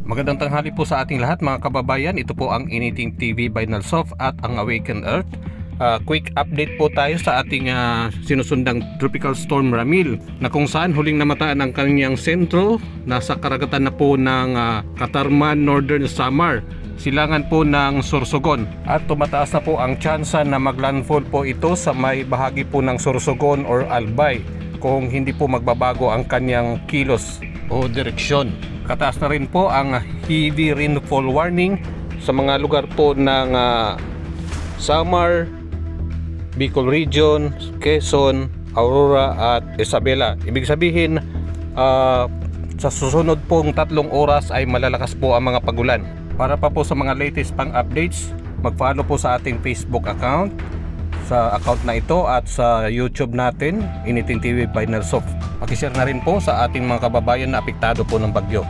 Magandang tanghali po sa ating lahat mga kababayan. Ito po ang Anything TV by Nalsoft at ang Awaken Earth. Quick update po tayo sa ating sinusundang Tropical Storm Ramil, na kung saan huling namataan ang kanyang sentro. Nasa karagatan na po ng Katarman, Northern Samar, silangan po ng Sorsogon, at tumataas na po ang tsansa na maglandfall po ito sa may bahagi po ng Sorsogon or Albay kung hindi po magbabago ang kanyang kilos o direksyon. Kataas na rin po ang heavy rainfall warning sa mga lugar po ng Samar, Bicol Region, Quezon, Aurora at Isabela. Ibig sabihin sa susunod pong 3 oras ay malalakas po ang mga pagulan. Para pa po sa mga latest pang updates, mag-follow po sa ating Facebook account, sa account na ito, at sa YouTube natin, Anything TV by Nalsoft. Pakishare na rin po sa ating mga kababayan na apektado po ng bagyo.